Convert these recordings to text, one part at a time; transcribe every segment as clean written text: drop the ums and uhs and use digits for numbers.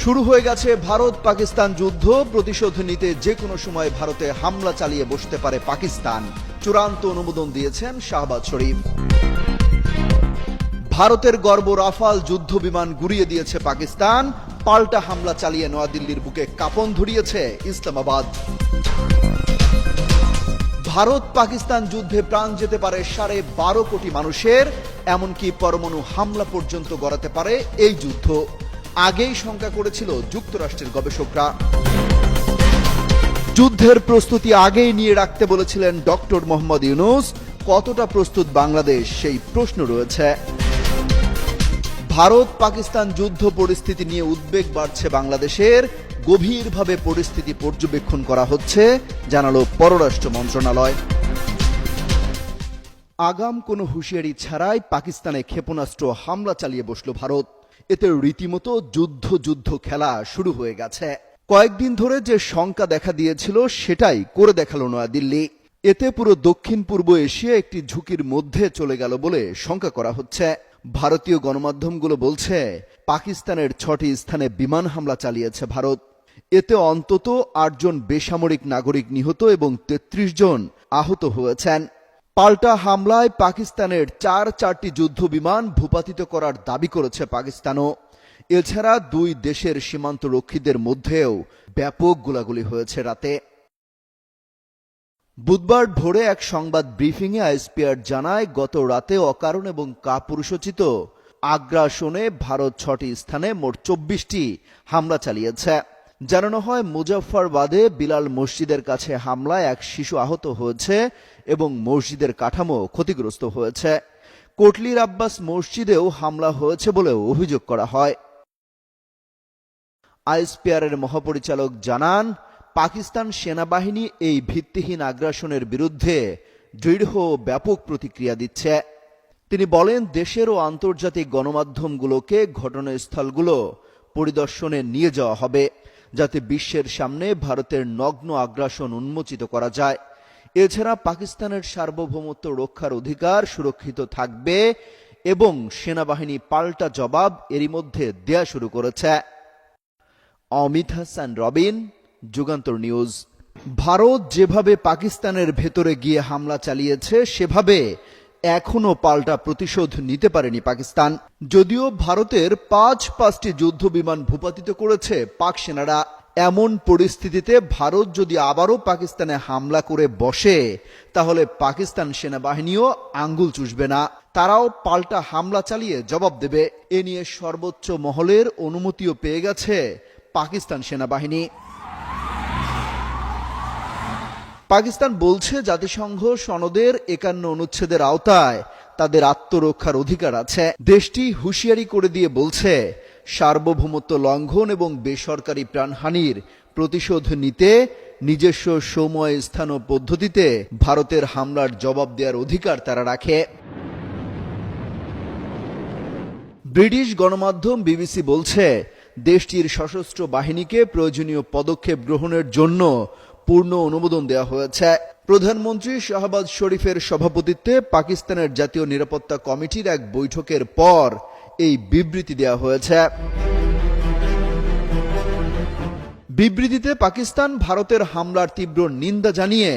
শুরু হয়ে গেছে ভারত পাকিস্তান যুদ্ধ। প্রতিশোধ নিতে যে কোনো সময় ভারতে হামলা চালিয়ে বসতে পারে পাকিস্তান। চূড়ান্ত অনুমোদন দিয়েছেন শাহবাজ শরীফ। ভারতের গর্ব রাফাল যুদ্ধ বিমান গুড়িয়ে দিয়েছে পাকিস্তান। পাল্টা হামলা চালিয়ে নয়াদিল্লির বুকে কাঁপন ধরিয়েছে ইসলামাবাদ। ভারত পাকিস্তান যুদ্ধে প্রাণ যেতে পারে 12.5 কোটি মানুষের, এমনকি পরমাণু হামলা পর্যন্ত গড়াতে পারে এই যুদ্ধ। আগেই শঙ্কা করেছিল যুক্তরাষ্ট্রের গবেষকরা। যুদ্ধের প্রস্তুতি আগেই নিয়ে রাখতে বলেছিলেন ডক্টর মোহাম্মদ ইউনূস। কতটা প্রস্তুত বাংলাদেশ, সেই প্রশ্ন রয়েছে। ভারত পাকিস্তান যুদ্ধ পরিস্থিতি নিয়ে উদ্বেগ বাড়ছে বাংলাদেশের। গভীরভাবে পরিস্থিতি পর্যবেক্ষণ করা হচ্ছে, জানালো পররাষ্ট্র মন্ত্রণালয়। আগাম কোনো হুঁশিয়ারি ছাড়াই পাকিস্তানে ক্ষেপণাস্ত্র হামলা চালিয়ে বসল ভারত। এতে রীতিমতো যুদ্ধ খেলা শুরু হয়ে গেছে। কয়েকদিন ধরে যে শঙ্কা দেখা দিয়েছিল সেটাই করে দেখালো নয়াদিল্লি। এতে পুরো দক্ষিণ পূর্ব এশিয়া একটি ঝুঁকির মধ্যে চলে গেল বলে শঙ্কা করা হচ্ছে। ভারতীয় গণমাধ্যমগুলো বলছে, পাকিস্তানের 6টি স্থানে বিমান হামলা চালিয়েছে ভারত। এতে অন্তত 8 জন বেসামরিক নাগরিক নিহত এবং 33 জন আহত হয়েছেন। পাল্টা হামলায় পাকিস্তানের 4টি যুদ্ধ বিমান ভূপাতিত করার দাবি করেছে পাকিস্তানও। এছাড়া দুই দেশের সীমান্ত রক্ষীদের মধ্যেও ব্যাপক গোলাগুলি হয়েছে রাতে। বুধবার ভোরে এক সংবাদ ব্রিফিংয়ে আইএসপিআর জানায়, গত রাতে অকারণ এবং কাপুরুষোচিত আগ্রাসনে ভারত 6টি স্থানে মোট 24টি হামলা চালিয়েছে। জানানো হয়, মুজাফফরবাদে বিলাল মসজিদের কাছে হামলায় এক শিশু আহত হয়েছে এবং মসজিদের কাঠামো ক্ষতিগ্রস্ত হয়েছে। কোটলির আব্বাস মসজিদেও হামলা হয়েছে বলেও অভিযোগ করা হয়। আইএসপিআরের মহাপরিচালক জানান, পাকিস্তান সেনাবাহিনী এই ভিত্তিহীন আগ্রাসনের বিরুদ্ধে দৃঢ় ও ব্যাপক প্রতিক্রিয়া দিচ্ছে। তিনি বলেন, দেশের ও আন্তর্জাতিক গণমাধ্যমগুলোকে ঘটনাস্থলগুলো পরিদর্শনে নিয়ে যাওয়া হবে, যাতে বিশ্বের সামনে ভারতের নগ্ন আগ্রাসন উন্মোচিত করা যায়। এছাড়া পাকিস্তানের সার্বভৌমত্ব রক্ষার অধিকার সুরক্ষিত থাকবে এবং সেনাবাহিনী পাল্টা জবাব এরই মধ্যে দেয়া শুরু করেছে। অমিত হাসান রবিন, যুগান্তর নিউজ। ভারত যেভাবে পাকিস্তানের ভেতরে গিয়ে হামলা চালিয়েছে, সেভাবে এখনো পাল্টা প্রতিশোধ নিতে পারেনি পাকিস্তান। যদিও ভারতের 5টি যুদ্ধ বিমান ভূপাতিত করেছে পাক সেনারা। এমন পরিস্থিতিতে ভারত যদি আবারও পাকিস্তানে হামলা করে বসে, তাহলে পাকিস্তান সেনাবাহিনীও আঙ্গুল চুষবে না, তারাও পাল্টা হামলা চালিয়ে জবাব দেবে। এ নিয়ে সর্বোচ্চ মহলের অনুমতিও পেয়ে গেছে পাকিস্তান সেনাবাহিনী। পাকিস্তান বলছে, জাতিসংঘ সনদের 51 অনুচ্ছেদের আওতায় তাদের আত্মরক্ষার অধিকার আছে। দেশটি হুঁশিয়ারি করে দিয়ে বলছে, সার্বভৌমত্ব লঙ্ঘন এবং বেসরকারি প্রাণহানির প্রতিশোধ নিতে নিজস্ব সময়, স্থান ও পদ্ধতিতে ভারতের হামলার জবাব দেওয়ার অধিকার তারা রাখে। ব্রিটিশ গণমাধ্যম বিবিসি বলছে, দেশটির সশস্ত্র বাহিনীকে প্রয়োজনীয় পদক্ষেপ গ্রহণের জন্য পূর্ণ অনুমোদন দেওয়া হয়েছে। প্রধানমন্ত্রী শাহবাজ শরীফের সভাপতিত্বে পাকিস্তানের জাতীয় নিরাপত্তা কমিটির এক বৈঠকের পর এই বিবৃতি দেওয়া হয়েছে। বিবৃতিতে পাকিস্তান ভারতের হামলার তীব্র নিন্দা জানিয়ে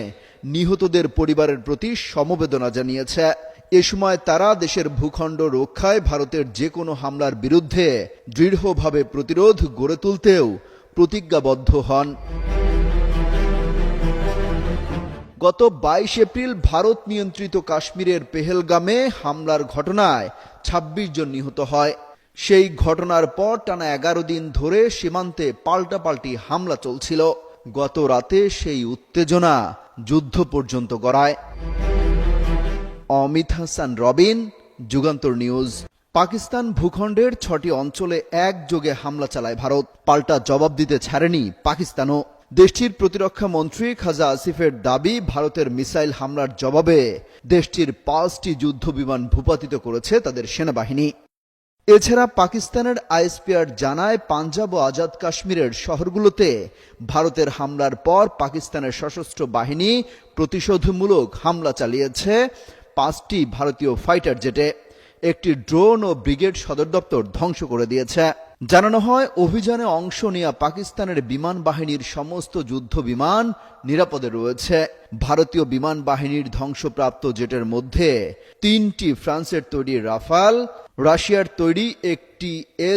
নিহতদের পরিবারের প্রতি সমবেদনা জানিয়েছে। এ সময় তারা দেশের ভূখণ্ড রক্ষায় ভারতের যে কোনো হামলার বিরুদ্ধে দৃঢ়ভাবে প্রতিরোধ গড়ে তুলতেও প্রতিজ্ঞাবদ্ধ হন। গত 22 এপ্রিল ভারত নিয়ন্ত্রিত কাশ্মীরের পেহেলগামে হামলার ঘটনায় 26 জন নিহত হয়। সেই ঘটনার পর টানা 11 দিন ধরে সীমান্তে পাল্টাপাল্টি হামলা চলছিল। গত রাতে সেই উত্তেজনা যুদ্ধ পর্যন্ত গড়ায়। অমিত হাসান রবিন, যুগান্তর নিউজ। পাকিস্তান ভূখণ্ডের 6টি অঞ্চলে একযোগে হামলা চালায় ভারত। পাল্টা জবাব দিতে ছাড়েনি পাকিস্তানও। দেশটির প্রতিরক্ষা মন্ত্রী খাজা আসিফের দাবি, ভারতের মিসাইল হামলার জবাবে দেশটির 5টি যুদ্ধ বিমান ভূপাতিত করেছে তাদের সেনাবাহিনী। এছাড়া পাকিস্তানের আইএসপিআর জানায়, পাঞ্জাব ও আজাদ কাশ্মীরের শহরগুলোতে ভারতের হামলার পর পাকিস্তানের সশস্ত্র বাহিনী প্রতিশোধমূলক হামলা চালিয়েছে 5টি ভারতীয় ফাইটার জেটে। একটি ড্রোন ও ব্রিগেড সদর দপ্তর ধ্বংস করে দিয়েছে। জানানো হয় অভিযানে অংশ নেওয়া পাকিস্তানের বিমান বাহিনীর সমস্ত যুদ্ধ বিমান নিরাপদে রয়েছে। ভারতীয় বিমান বাহিনীর ধ্বংসপ্রাপ্ত জেটের মধ্যে 3টি ফ্রান্সের তৈরি রাফাল, রাশিয়ার তৈরি একটি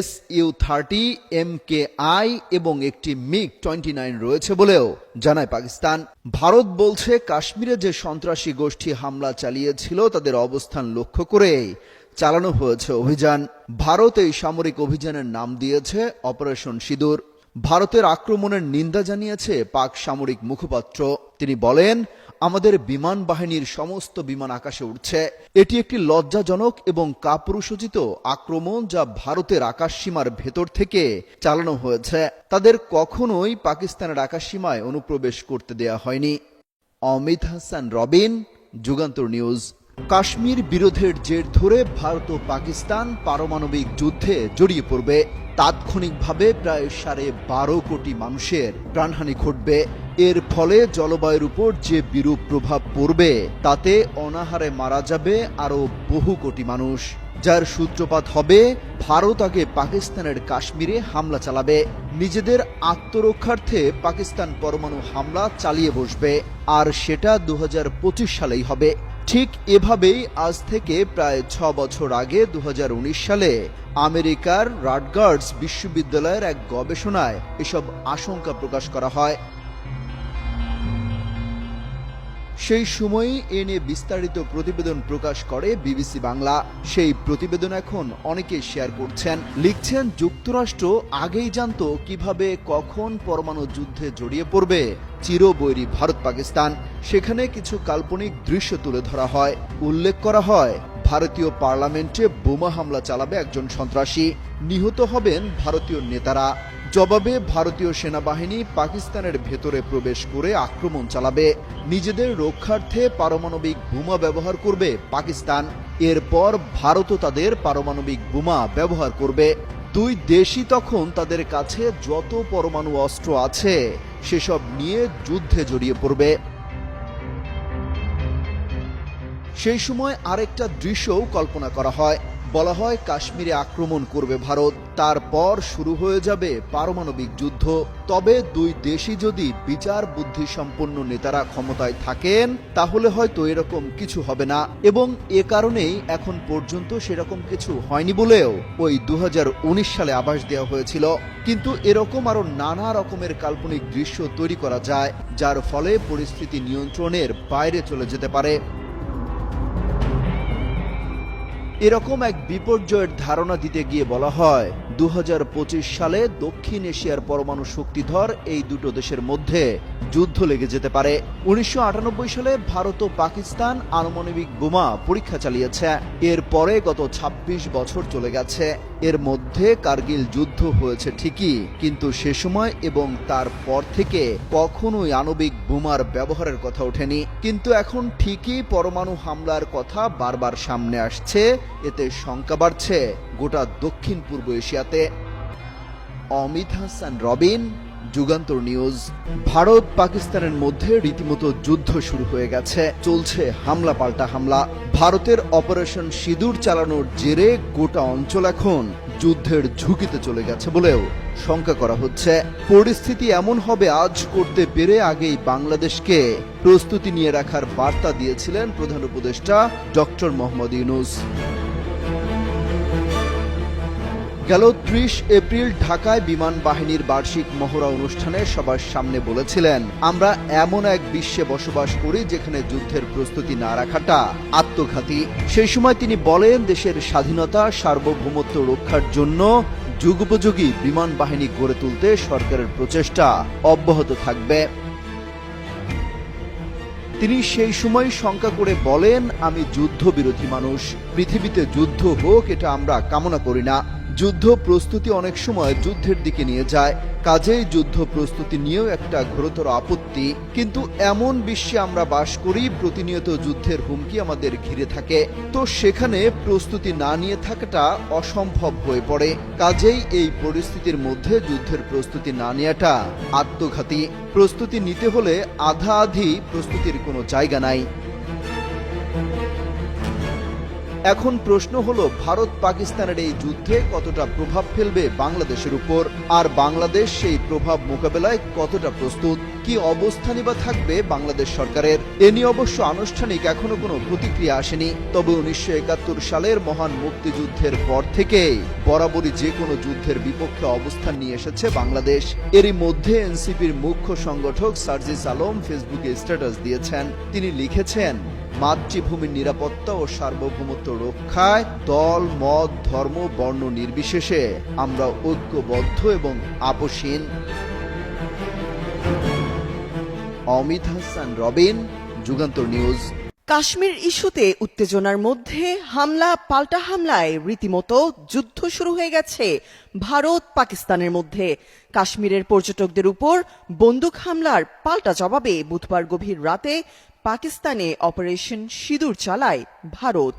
SU-30 MKI এবং একটি MiG-29 রয়েছে বলেও জানায় পাকিস্তান। ভারত বলছে কাশ্মীরে যে সন্ত্রাসী গোষ্ঠী হামলা চালিয়েছিল তাদের অবস্থান লক্ষ্য করে চালানো হয়েছে অভিযান। ভারত এই সামরিক অভিযানের নাম দিয়েছে অপারেশন সিঁদুর। ভারতের আক্রমণের নিন্দা জানিয়েছে পাক সামরিক মুখপাত্র। তিনি বলেন, আমাদের বিমান বাহিনীর সমস্ত বিমান আকাশে উঠছে। এটি একটি লজ্জাজনক এবং কাপুরুষোচিত আক্রমণ যা ভারতের আকাশসীমার ভেতর থেকে চালানো হয়েছে। তাদের কখনোই পাকিস্তানের আকাশসীমায় অনুপ্রবেশ করতে দেয়া হয়নি। অমিত হাসান রবিন, যুগান্তর নিউজ। কাশ্মীর বিরোধের জের ধরে ভারত ও পাকিস্তান পারমাণবিক যুদ্ধে জড়িয়ে পড়বে। তাৎক্ষণিকভাবে প্রায় 12.5 কোটি মানুষের প্রাণহানি ঘটবে। এর ফলে জলবায়ুর উপর যে বিরূপ প্রভাব পড়বে তাতে অনাহারে মারা যাবে আরও বহু কোটি মানুষ, যার সূত্রপাত হবে ভারত আগে পাকিস্তানের কাশ্মীরে হামলা চালাবে। নিজেদের আত্মরক্ষার্থে পাকিস্তান পরমাণু হামলা চালিয়ে বসবে, আর সেটা 2025 সালেই হবে। ঠিক এভাবেই আজ থেকে প্রায় 6 বছর আগে 2019 সালে আমেরিকার রাটগার্স বিশ্ববিদ্যালয়ের এক গবেষণায় এসব আশঙ্কা প্রকাশ করা হয়। সেই সময়ই এ নিয়ে বিস্তারিত প্রতিবেদন প্রকাশ করে বিবিসি বাংলা। সেই প্রতিবেদন এখন অনেকেই শেয়ার করছেন, লিখছেন যুক্তরাষ্ট্র আগেই জানতো কিভাবে কখন পরমাণু যুদ্ধে জড়িয়ে পড়বে চিরবৈরী ভারত পাকিস্তান। সেখানে কিছু কাল্পনিক দৃশ্য তুলে ধরা হয়। উল্লেখ করা হয় ভারতীয় পার্লামেন্টে বোমা হামলা চালাবে একজন সন্ত্রাসী, নিহত হবেন ভারতীয় নেতারা। জবাবে ভারতীয় সেনাবাহিনী পাকিস্তানের ভেতরে প্রবেশ করে আক্রমণ চালাবে। নিজেদের রক্ষার্থে পারমাণবিক বোমা ব্যবহার করবে পাকিস্তান। এরপর ভারতও তাদের পারমাণবিক বোমা ব্যবহার করবে। দুই দেশই তখন তাদের কাছে যত পরমাণু অস্ত্র আছে সেসব নিয়ে যুদ্ধে জড়িয়ে পড়বে। সেই সময় আরেকটা দৃশ্যও কল্পনা করা হয়। বলা হয় কাশ্মীরে আক্রমণ করবে ভারত, তারপর শুরু হয়ে যাবে পারমাণবিক যুদ্ধ। তবে দুই দেশই যদি বিচার বুদ্ধি সম্পন্ন নেতারা ক্ষমতায় থাকেন তাহলে হয়তো এরকম কিছু হবে না, এবং এ কারণেই এখন পর্যন্ত সেরকম কিছু হয়নি বলেও ওই 2019 সালে আভাস দেওয়া হয়েছিল। কিন্তু এরকম আরো নানা রকমের কাল্পনিক দৃশ্য তৈরি করা যায়, যার ফলে পরিস্থিতি নিয়ন্ত্রণের বাইরে চলে যেতে পারে। এরকম এক বিপর্যয়ের ধারণা দিতে গিয়ে বলা হয় 2025 সালে দক্ষিণ এশিয়ার পরমাণু শক্তিধর এই দুটো দেশের মধ্যে যুদ্ধ লেগে যেতে পারে। 1998 সালে ভারত ও পাকিস্তান আণবিক বোমা পরীক্ষা চালিয়েছে। এরপরে গত 26 বছর চলে গেছে। এর মধ্যে কার্গিল যুদ্ধ হয়েছে ঠিকই, কিন্তু সে সময় এবং তারপর থেকে কখনোই আণবিক বোমার ব্যবহারের কথা ওঠেনি। কিন্তু এখন ঠিকই পরমাণু হামলার কথা বারবার সামনে আসছে। এতে শঙ্কা বাড়ছে গোটা দক্ষিণ পূর্ব এশিয়াতে। অমিত হাসান রবিন, যুগান্তর নিউজ। ভারত পাকিস্তানের মধ্যে রীতিমতো যুদ্ধ শুরু হয়ে গেছে। চলছে হামলা পাল্টা হামলা। ভারতের অপারেশন সিঁদুর চালানোর জেরে গোটা অঞ্চল এখন যুদ্ধের ঝুঁকিতে চলে গেছে বলেও শঙ্কা করা হচ্ছে। পরিস্থিতি এমন হবে আজ করতে পেরে আগেই বাংলাদেশকে প্রস্তুতি নিয়ে রাখার বার্তা দিয়েছিলেন প্রধান উপদেষ্টা ডক্টর মোহাম্মদ ইউনূস। গেল 30 এপ্রিল ঢাকায় বিমান বাহিনীর বার্ষিক মহড়া অনুষ্ঠানে সবার সামনে বলেছিলেন, আমরা এমন এক বিশ্বে বসবাস করি যেখানে যুদ্ধের প্রস্তুতি না রাখাটা আত্মঘাতী। সেই সময় তিনি বলেন, দেশের স্বাধীনতা সার্বভৌমত্ব রক্ষার জন্য যুগোপযোগী বিমান বাহিনী গড়ে তুলতে সরকারের প্রচেষ্টা অব্যাহত থাকবে। তিনি সেই সময় শঙ্কা করে বলেন, আমি যুদ্ধবিরোধী মানুষ। পৃথিবীতে যুদ্ধ হোক এটা আমরা কামনা করি না। যুদ্ধ প্রস্তুতি অনেক সময় যুদ্ধের দিকে নিয়ে যায়, কাজেই যুদ্ধ প্রস্তুতি নিয়েও একটা ঘোরতর আপত্তি। কিন্তু এমন বিশ্বে আমরা বাস করি, প্রতিনিয়ত যুদ্ধের হুমকি আমাদের ঘিরে থাকে। তো সেখানে প্রস্তুতি না নিয়ে থাকাটা অসম্ভব হয়ে পড়ে। কাজেই এই পরিস্থিতির মধ্যে যুদ্ধের প্রস্তুতি না নেওয়াটা আত্মঘাতী। প্রস্তুতি নিতে হলে আধা আধি প্রস্তুতির কোনো জায়গা নাই। এখন প্রশ্ন হলো, ভারত পাকিস্তানের এই যুদ্ধে কতটা প্রভাব ফেলবে বাংলাদেশের উপর, আর বাংলাদেশ সেই প্রভাব মোকাবেলায় কতটা প্রস্তুত, কি অবস্থানই বা থাকবে বাংলাদেশ সরকারের। এ নিয়ে অবশ্য আনুষ্ঠানিক এখনো কোনো প্রতিক্রিয়া আসেনি। তবে 1971 সালের মহান মুক্তিযুদ্ধের পর থেকেই বরাবরই যে কোনো যুদ্ধের বিপক্ষে অবস্থান নিয়ে এসেছে বাংলাদেশ। এরই মধ্যে এনসিপির মুখ্য সংগঠক সার্জিস আলম ফেসবুকে স্ট্যাটাস দিয়েছেন। তিনি লিখেছেন, মাতৃভূমির নিরাপত্তা ও সার্বভৌমত্ব রক্ষায় দল, মত, ধর্ম, বর্ণ নির্বিশেষে আমরা ঐক্যবদ্ধ এবং আপোষহীন। অমিত হাসান রবিন, যুগান্তর নিউজ। কাশ্মীর ইস্যুতে উত্তেজনার মধ্যে হামলা পাল্টা হামলায় রীতিমতো যুদ্ধ শুরু হয়ে গেছে ভারত পাকিস্তানের মধ্যে। কাশ্মীরের পর্যটকদের উপর বন্দুক হামলার পাল্টা জবাবে বুধবার গভীর রাতে পাকিস্তানে অপারেশন সিঁদুর চালায় ভারত।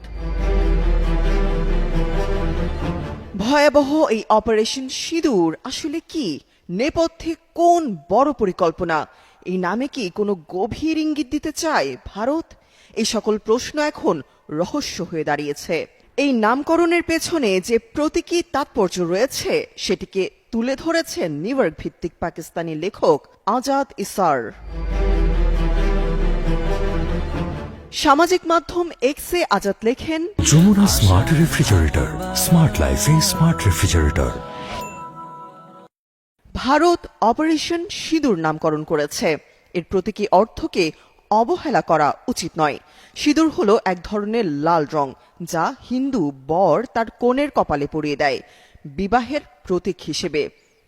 ভয়াবহ এই অপারেশন সিঁদুর আসলে কি? নেপথ্যে কোন বড় পরিকল্পনা? এই নামে কি কোনো গভীর ইঙ্গিত দিতে চায় ভারত? এই সকল প্রশ্ন এখন রহস্য হয়ে দাঁড়িয়েছে। এই নামকরণের পেছনে যে প্রতীকী তাৎপর্য রয়েছে সেটিকে তুলে ধরেছেন নিউ ইয়র্ক ভিত্তিক পাকিস্তানি লেখক আজাদ ইসার। সামাজিক মাধ্যম এক্সে আজাদ লেখেন, যমুনা স্মার্ট রেফ্রিজারেটর, স্মার্ট লাইফে স্মার্ট রেফ্রিজারেটর। ভারত অপারেশন সিঁদুর নামকরণ করেছে। এর প্রতীকী অর্থকে অবহেলা করা উচিত নয়। সিঁদুর হলো এক ধরনের লাল রং যা হিন্দু বর তার কনের কপালে পরিয়ে দেয় বিবাহের প্রতীক হিসেবে।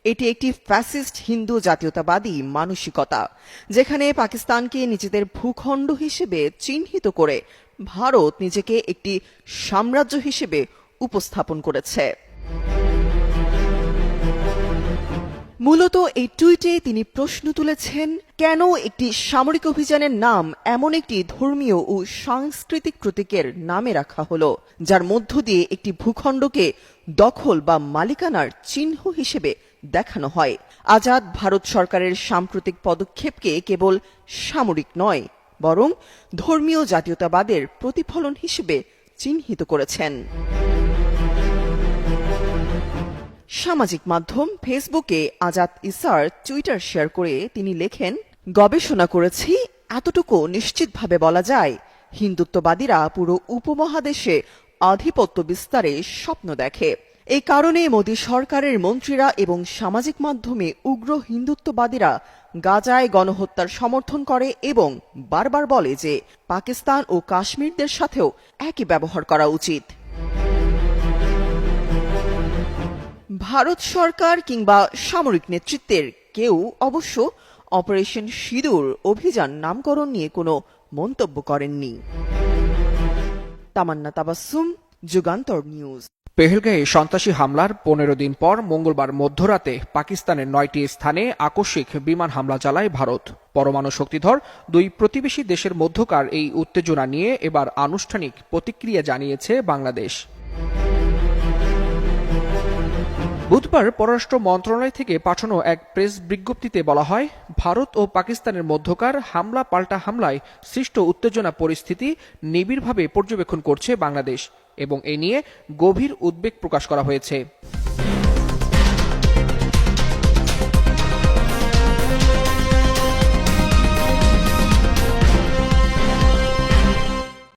এটি একটি ফ্যাসিস্ট হিন্দু জাতীয়তাবাদী মানসিকতা, যেখানে পাকিস্তানকে নিজেদের ভূখণ্ড হিসেবে চিহ্নিত করে ভারত নিজেকে একটি সাম্রাজ্য হিসেবে উপস্থাপন করেছে। মূলত এই টুইটে তিনি প্রশ্ন তুলেছেন, কেন একটি সামরিক অভিযানের নাম এমন একটি ধর্মীয় ও সাংস্কৃতিক প্রতীকের নামে রাখা হলো, যার মধ্য দিয়ে একটি ভূখণ্ডকে দখল বা মালিকানার চিহ্ন হিসেবে দেখানো হয়। আজাদ ভারত সরকারের সাম্প্রতিক পদক্ষেপকে কেবল সামরিক নয়, বরং ধর্মীয় জাতীয়তাবাদের প্রতিফলন হিসেবে চিহ্নিত করেছেন। সামাজিক মাধ্যম ফেসবুকে আজাদ ইসার টুইটার শেয়ার করে তিনি লেখেন, গবেষণা করেছি, এতটুকু নিশ্চিতভাবে বলা যায়, হিন্দুত্ববাদীরা পুরো উপমহাদেশে আধিপত্য বিস্তারে স্বপ্ন দেখে। এই কারণে মোদী সরকারের মন্ত্রীরা এবং সামাজিক মাধ্যমে উগ্র হিন্দুত্ববাদীরা গাজায় গণহত্যার সমর্থন করে এবং বারবার বলে যে পাকিস্তান ও কাশ্মীরদের সাথেও একই ব্যবহার করা উচিত। ভারত সরকার কিংবা সামরিক নেতৃত্বের কেউ অবশ্য অপারেশন সিঁদুর অভিযান নামকরণ নিয়ে কোনো মন্তব্য করেননি। তামান্না তাবাসসুম, যুগান্তর নিউজ। পেহেলগাঁয়ে সন্ত্রাসী হামলার 15 দিন পর মঙ্গলবার মধ্যরাতে পাকিস্তানের 9টি স্থানে আকস্মিক বিমান হামলা চালায় ভারত। পরমাণু শক্তিধর দুই প্রতিবেশী দেশের মধ্যকার এই উত্তেজনা নিয়ে এবার আনুষ্ঠানিক প্রতিক্রিয়া জানিয়েছে বাংলাদেশ। বুধবার পররাষ্ট্র মন্ত্রণালয় থেকে পাঠানো এক প্রেস বিজ্ঞপ্তিতে বলা হয়, ভারত ও পাকিস্তানের মধ্যকার হামলা পাল্টা হামলায় সৃষ্ট উত্তেজনা পরিস্থিতি নিবিড়ভাবে পর্যবেক্ষণ করছে বাংলাদেশ এবং এ নিয়ে গভীর উদ্বেগ প্রকাশ করা হয়েছে।